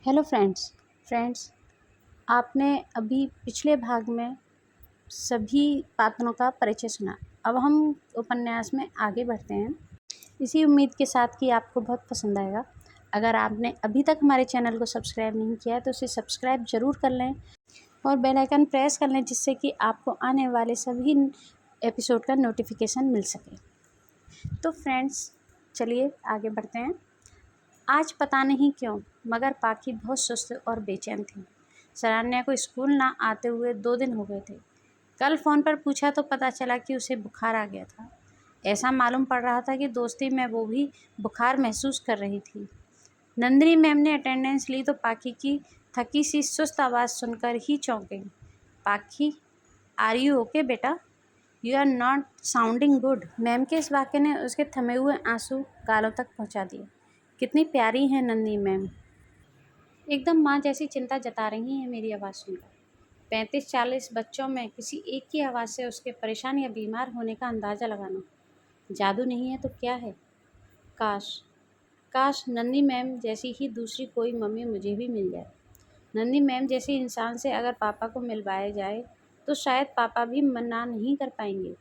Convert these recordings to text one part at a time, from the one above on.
Hello friends आपने अभी पिछले भाग में सभी पात्रों का परिचय सुना। अब हम उपन्यास में आगे बढ़ते हैं, इसी उम्मीद के साथ कि आपको बहुत पसंद आएगा। अगर आपने अभी तक हमारे चैनल को सब्सक्राइब नहीं किया है तो उसे सब्सक्राइब ज़रूर कर लें और बेल आइकन प्रेस कर लें, जिससे कि आपको आने वाले सभी एपिसोड का नोटिफिकेशन मिल सके। तो फ्रेंड्स चलिए आगे बढ़ते हैं। आज पता नहीं क्यों मगर पाखी बहुत सुस्त और बेचैन थी। शरण्या को स्कूल ना आते हुए 2 दिन हो गए थे। कल फ़ोन पर पूछा तो पता चला कि उसे बुखार आ गया था। ऐसा मालूम पड़ रहा था कि दोस्ती में वो भी बुखार महसूस कर रही थी। नंदिनी मैम ने अटेंडेंस ली तो पाखी की थकी सी सुस्त आवाज़ सुनकर ही चौंक गई। पाखी, आर यू ओके बेटा? You are not sounding good. Ma'am के इस वाक्य ने उसके थमे हुए आंसू गालों तक पहुंचा दिए। कितनी प्यारी हैं नंदिनी मैम, एकदम माँ जैसी चिंता जता रही हैं मेरी आवाज़ सुनकर। 35-40 बच्चों में किसी एक की आवाज़ से उसके परेशान या बीमार होने का अंदाज़ा लगाना जादू नहीं है तो क्या है। काश काश नंदिनी मैम जैसी ही दूसरी कोई मम्मी मुझे भी मिल जाए। नंदिनी मैम जैसे इंसान से अगर पापा को मिलवाया जाए तो शायद पापा भी मना नहीं कर पाएंगे।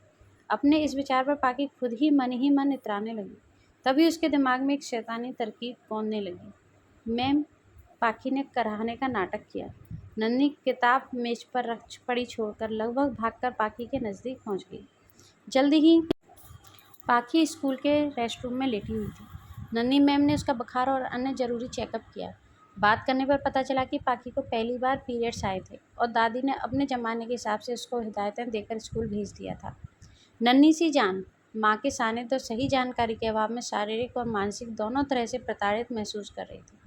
अपने इस विचार पर पाकी खुद ही मन इतराने लगी। तभी उसके दिमाग में एक शैतानी तरकीब कौंधने लगी। मैम, पाखी ने कराहने का नाटक किया। नन्ही किताब मेज पर रख पड़ी छोड़कर लगभग भागकर पाखी के नज़दीक पहुंच गई। जल्दी ही पाखी स्कूल के रेस्टरूम में लेटी हुई थी। नन्ही मैम ने उसका बुखार और अन्य ज़रूरी चेकअप किया। बात करने पर पता चला कि पाखी को पहली बार पीरियड्स आए थे और दादी ने अपने ज़माने के हिसाब से उसको हिदायतें देकर स्कूल भेज दिया था। नन्ही सी जान माँ के सानिध्य और सही जानकारी के अभाव में शारीरिक और मानसिक दोनों तरह से प्रताड़ित महसूस कर रही थी।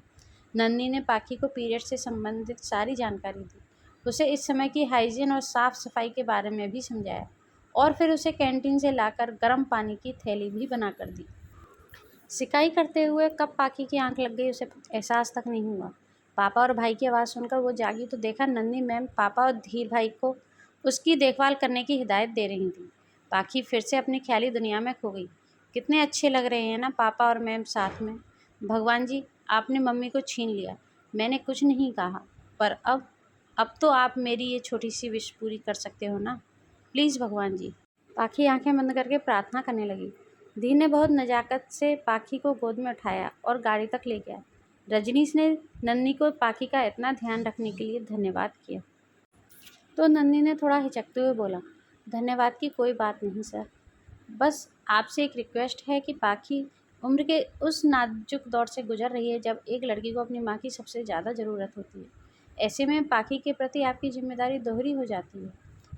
नन्ही ने पाखी को पीरियड से संबंधित सारी जानकारी दी, उसे इस समय की हाइजीन और साफ़ सफाई के बारे में भी समझाया और फिर उसे कैंटीन से लाकर गर्म पानी की थैली भी बना कर दी। सिकाई करते हुए कब पाखी की आंख लग गई उसे एहसास तक नहीं हुआ। पापा और भाई की आवाज़ सुनकर वो जागी तो देखा नन्ही मैम पापा और धीर भाई को उसकी देखभाल करने की हिदायत दे रही थी। पाखी फिर से अपनी ख्याली दुनिया में खो गई। कितने अच्छे लग रहे हैं ना पापा और मैम साथ में। भगवान जी, आपने मम्मी को छीन लिया। मैंने कुछ नहीं कहा, पर अब तो आप मेरी ये छोटी सी विश पूरी कर सकते हो ना, प्लीज़ भगवान जी। पाखी आंखें बंद करके प्रार्थना करने लगी। धी ने बहुत नज़ाकत से पाखी को गोद में उठाया और गाड़ी तक ले गया। रजनीश ने नन्ही को पाखी का इतना ध्यान रखने के लिए धन्यवाद किया तो नन्ही ने थोड़ा हिचकते हुए बोला, धन्यवाद की कोई बात नहीं सर, बस आपसे एक रिक्वेस्ट है कि पाखी उम्र के उस नाजुक दौर से गुजर रही है जब एक लड़की को अपनी माँ की सबसे ज़्यादा ज़रूरत होती है। ऐसे में पाखी के प्रति आपकी जिम्मेदारी दोहरी हो जाती है।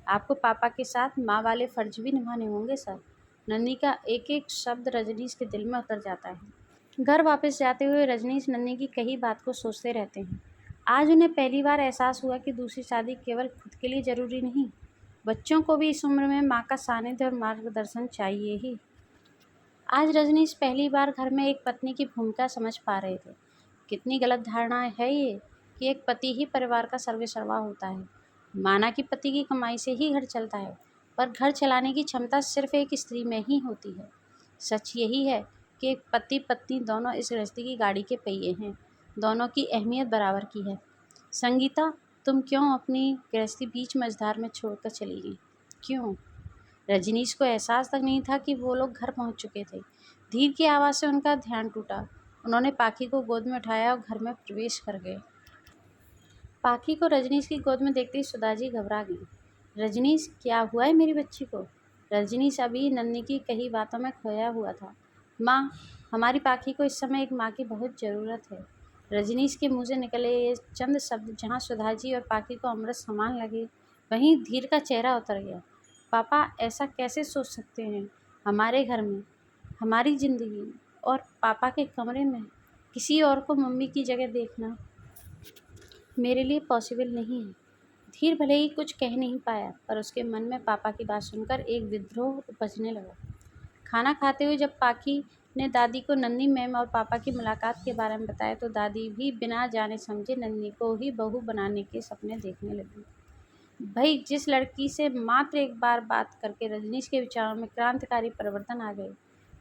आपको पापा के साथ माँ वाले फ़र्ज भी निभाने होंगे सर। नन्ही का एक एक शब्द रजनीश के दिल में उतर जाता है। घर वापस जाते हुए रजनीश नन्ही की कही बात को सोचते रहते हैं। आज उन्हें पहली बार एहसास हुआ कि दूसरी शादी केवल खुद के लिए ज़रूरी नहीं, बच्चों को भी इस उम्र में माँ का सानिध्य और मार्गदर्शन चाहिए ही। आज रजनीश पहली बार घर में एक पत्नी की भूमिका समझ पा रहे थे। कितनी गलत धारणा है ये कि एक पति ही परिवार का सर्वेसर्वा होता है। माना कि पति की कमाई से ही घर चलता है, पर घर चलाने की क्षमता सिर्फ एक स्त्री में ही होती है। सच यही है कि एक पति पत्नी दोनों इस गृहस्थी की गाड़ी के पहिए हैं। दोनों की अहमियत बराबर की है। संगीता, तुम क्यों अपनी गृहस्थी बीच मझधार में छोड़कर चली गई? क्यों? रजनीश को एहसास तक नहीं था कि वो लोग घर पहुंच चुके थे। धीर की आवाज़ से उनका ध्यान टूटा। उन्होंने पाखी को गोद में उठाया और घर में प्रवेश कर गए। पाखी को रजनीश की गोद में देखते ही सुधाजी घबरा गई। रजनीश, क्या हुआ है मेरी बच्ची को? रजनीश अभी नन्ही की कही बातों में खोया हुआ था। माँ, हमारी पाखी को इस समय एक माँ की बहुत ज़रूरत है। रजनीश के मुँह से निकले ये चंद शब्द जहाँ सुधाजी और पाखी को अमृत समान लगे, वहीं धीर का चेहरा उतर गया। पापा ऐसा कैसे सोच सकते हैं? हमारे घर में, हमारी ज़िंदगी में और पापा के कमरे में किसी और को मम्मी की जगह देखना मेरे लिए पॉसिबल नहीं है। धीर भले ही कुछ कह नहीं पाया, पर उसके मन में पापा की बात सुनकर एक विद्रोह उपजने लगा। खाना खाते हुए जब पाखी ने दादी को नन्ही मैम और पापा की मुलाकात के बारे में बताया तो दादी भी बिना जाने समझे नन्ही को ही बहू बनाने के सपने देखने लगी। भाई, जिस लड़की से मात्र एक बार बात करके रजनीश के विचारों में क्रांतिकारी परिवर्तन आ गए,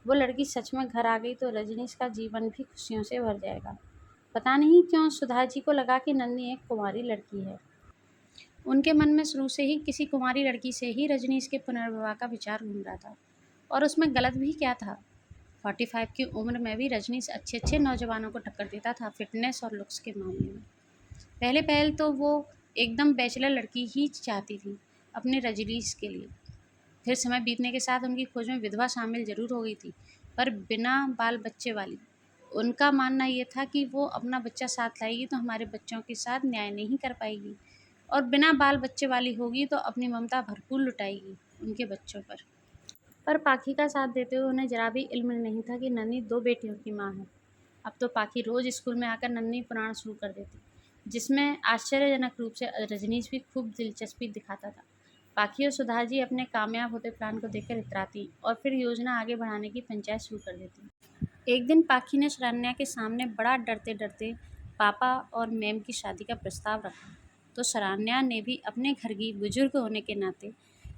वो लड़की सच में घर आ गई तो रजनीश का जीवन भी खुशियों से भर जाएगा। पता नहीं क्यों सुधा जी को लगा कि नन्ही एक कुंवारी लड़की है। उनके मन में शुरू से ही किसी कुंवारी लड़की से ही रजनीश के पुनर्विवाह का विचार घूम रहा था। और उसमें गलत भी क्या था। 45 की उम्र में भी रजनीश अच्छे अच्छे नौजवानों को टक्कर देता था फिटनेस और लुक्स के मामले में। पहले पहल तो वो एकदम बैचलर लड़की ही चाहती थी अपने रजनीश के लिए। फिर समय बीतने के साथ उनकी खोज में विधवा शामिल जरूर हो गई थी, पर बिना बाल बच्चे वाली। उनका मानना ये था कि वो अपना बच्चा साथ लाएगी तो हमारे बच्चों के साथ न्याय नहीं कर पाएगी, और बिना बाल बच्चे वाली होगी तो अपनी ममता भरपूर लुटाएगी उनके बच्चों पर पाखी का साथ देते हुए उन्हें जरा भी इल्म नहीं था कि नन्ही 2 बेटियों की माँ है। अब तो पाखी रोज़ स्कूल में आकर नन्ही पुराण शुरू कर देती, जिसमें आश्चर्यजनक रूप से रजनीश भी खूब दिलचस्पी दिखाता था। पाखी और सुधा जी अपने कामयाब होते प्लान को देखकर इतराती और फिर योजना आगे बढ़ाने की पंचायत शुरू कर देती। एक दिन पाखी ने शरण्या के सामने बड़ा डरते डरते पापा और मैम की शादी का प्रस्ताव रखा, तो शरण्या ने भी अपने घर की बुजुर्ग होने के नाते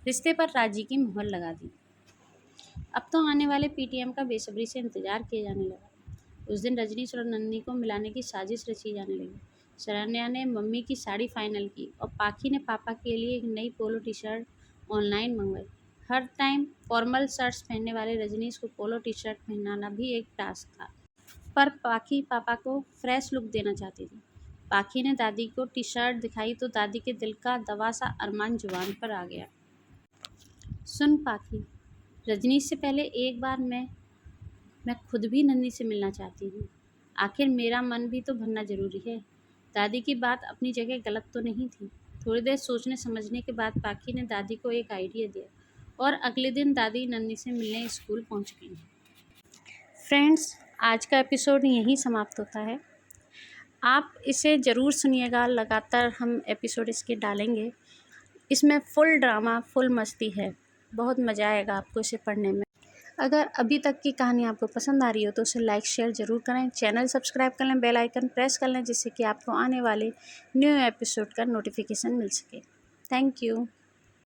रिश्ते पर राजी की मुहर लगा दी। अब तो आने वाले पीटीएम का बेसब्री से इंतजार किया जाने लगा। उस दिन रजनीश और नन्ही को मिलाने की साजिश रची जाने लगी। शरण्या ने मम्मी की साड़ी फाइनल की और पाखी ने पापा के लिए एक नई पोलो टी शर्ट ऑनलाइन मंगवाई। हर टाइम फॉर्मल शर्ट्स पहनने वाले रजनीश को पोलो टी शर्ट पहनाना भी एक टास्क था, पर पाखी पापा को फ्रेश लुक देना चाहती थी। पाखी ने दादी को टी शर्ट दिखाई तो दादी के दिल का दवा सा अरमान जुबान पर आ गया। सुन पाखी, रजनीश से पहले एक बार मैं खुद भी नन्ही से मिलना चाहती हूँ। आखिर मेरा मन भी तो भरना ज़रूरी है। दादी की बात अपनी जगह गलत तो नहीं थी। थोड़ी देर सोचने समझने के बाद पाखी ने दादी को एक आइडिया दिया और अगले दिन दादी नन्ही से मिलने स्कूल पहुँच गई। फ्रेंड्स, आज का एपिसोड यहीं समाप्त होता है। आप इसे ज़रूर सुनिएगा, लगातार हम एपिसोड इसके डालेंगे। इसमें फुल ड्रामा, फुल मस्ती है। बहुत मज़ा आएगा आपको इसे पढ़ने में। अगर अभी तक की कहानी आपको पसंद आ रही हो तो उसे लाइक शेयर ज़रूर करें, चैनल सब्सक्राइब कर लें, बेल आइकन प्रेस कर लें, जिससे कि आपको आने वाले न्यू एपिसोड का नोटिफिकेशन मिल सके। Thank you.